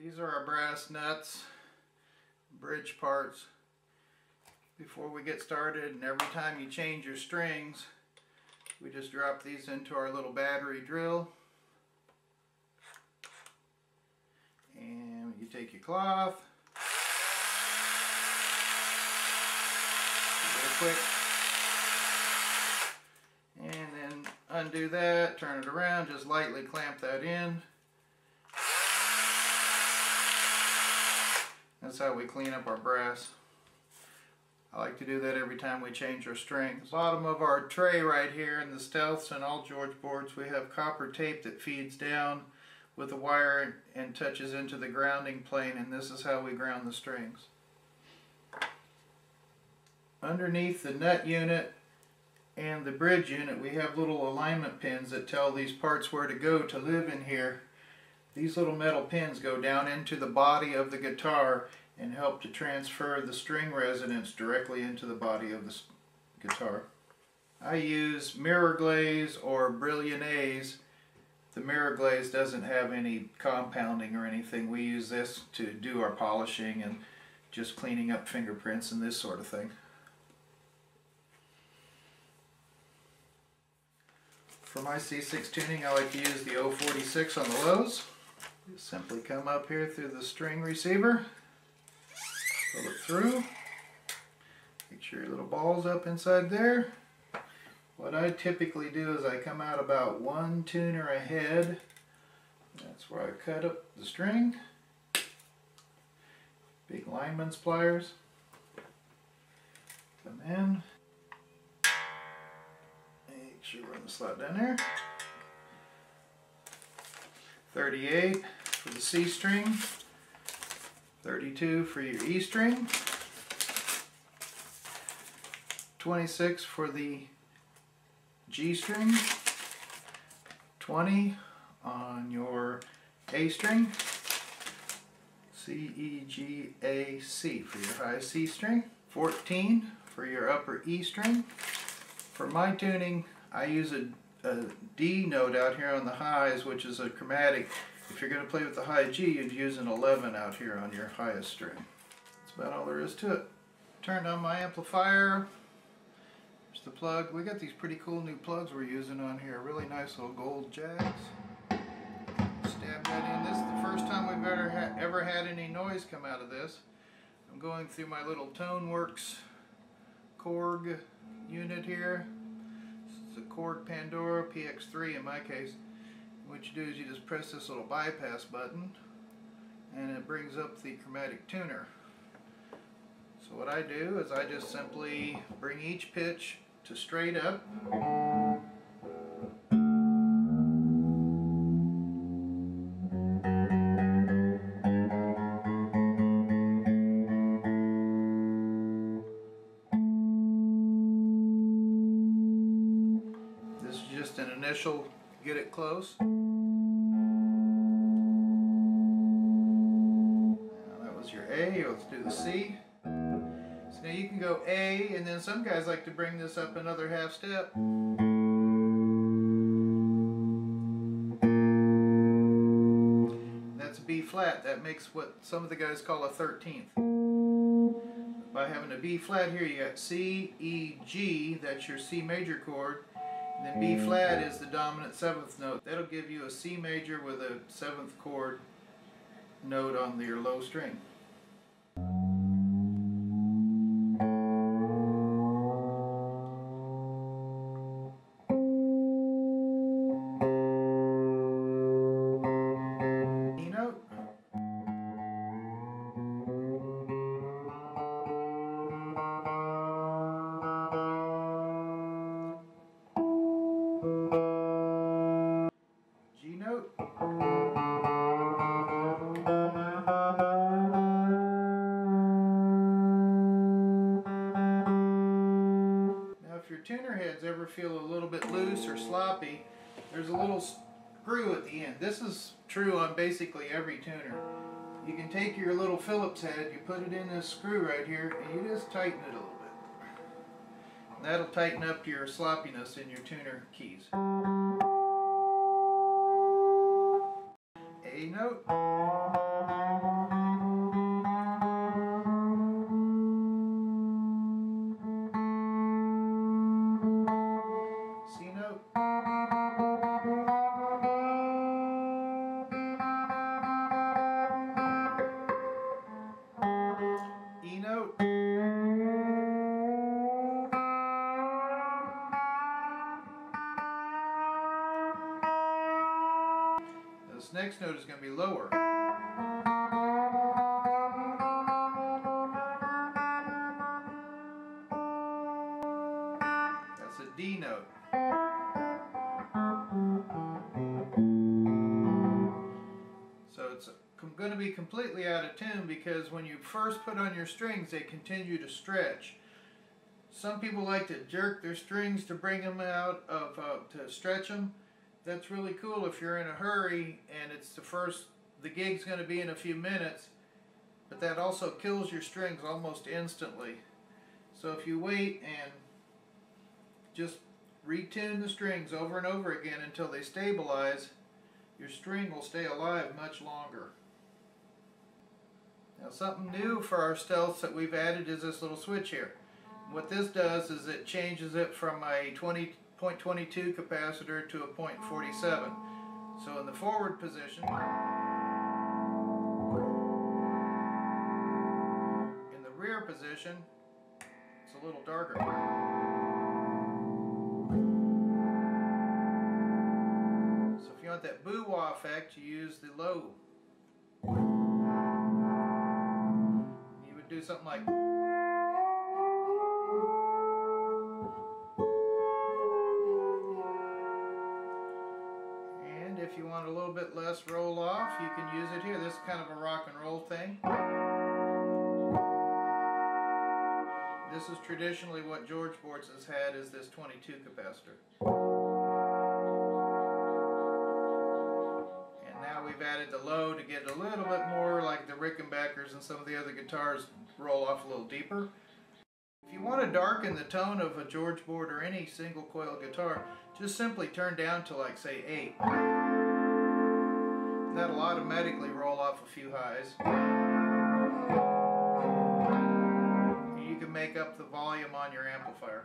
These are our brass nuts, bridge parts. Before we get started, and every time you change your strings, we just drop these into our little battery drill. And you take your cloth, give it a quick, and then undo that, turn it around, just lightly clamp that in. That's how we clean up our brass. I like to do that every time we change our strings. Bottom of our tray right here in the Stealths and all GeorgeBoards, we have copper tape that feeds down with a wire and touches into the grounding plane, and this is how we ground the strings. Underneath the nut unit and the bridge unit, we have little alignment pins that tell these parts where to go to live in here. These little metal pins go down into the body of the guitar and help to transfer the string resonance directly into the body of the guitar. I use mirror glaze or Brillianaise. The mirror glaze doesn't have any compounding or anything. We use this to do our polishing and just cleaning up fingerprints and this sort of thing. For my C6 tuning, I like to use the 046 on the lows. Just simply come up here through the string receiver, pull it through, make sure your little ball's up inside there. What I typically do is I come out about one tuner ahead. That's where I cut up the string. Big lineman's pliers. Come in. Make sure we're in the slot down there. 38 for the C string. 32 for your E string. 26 for the G string, 20 on your A string, C, E, G, A, C for your high C string, 14 for your upper E string. For my tuning, I use a D note out here on the highs, which is a chromatic. If you're going to play with the high G, you'd use an 11 out here on your highest string. That's about all there is to it. Turned on my amplifier. The plug. We got these pretty cool new plugs we're using on here. Really nice little gold jacks. Stab that in. This is the first time we've ever had any noise come out of this. I'm going through my little ToneWorks Korg unit here. This is a Korg Pandora PX3 in my case. What you do is you just press this little bypass button and it brings up the chromatic tuner. So what I do is I just simply bring each pitch to straight up. This is just an initial get it close. Now that was your A, let's do the C. So now you can go A, and then some guys like to bring this up another half step. That's a B flat. That makes what some of the guys call a 13th. By having a B flat here, you got C, E, G, that's your C major chord, and then B flat is the dominant 7th note. That'll give you a C major with a 7th chord note on your low string. G note. Now if your tuner heads ever feel a little bit loose or sloppy, there's a little screw at the end. This is true on basically every tuner. You can take your little Phillips head, you put it in this screw right here, and you just tighten it a little bit. And that'll tighten up your sloppiness in your tuner keys. A note. This next note is going to be lower. That's a D note. So it's going to be completely out of tune because when you first put on your strings, they continue to stretch. Some people like to jerk their strings to bring them out of, to stretch them. That's really cool if you're in a hurry and it's the gig's going to be in a few minutes, but that also kills your strings almost instantly. So if you wait and just retune the strings over and over again until they stabilize, your string will stay alive much longer. Now something new for our stealths that we've added is this little switch here. What this does is it changes it from a 0.22 capacitor to a 0.47. So in the forward position, in the rear position, it's a little darker. So if you want that boo-wah effect, you use the low. You would do something like, and if you want a little bit less roll off, you can use it here. This is kind of a rock and roll thing. This is traditionally what GeorgeBoards has had, is this 22 capacitor. And now we've added the low to get a little bit more like the Rickenbackers and some of the other guitars roll off a little deeper. If you want to darken the tone of a GeorgeBoard or any single coil guitar, just simply turn down to like say 8. That'll automatically roll off a few highs. You can make up the volume on your amplifier.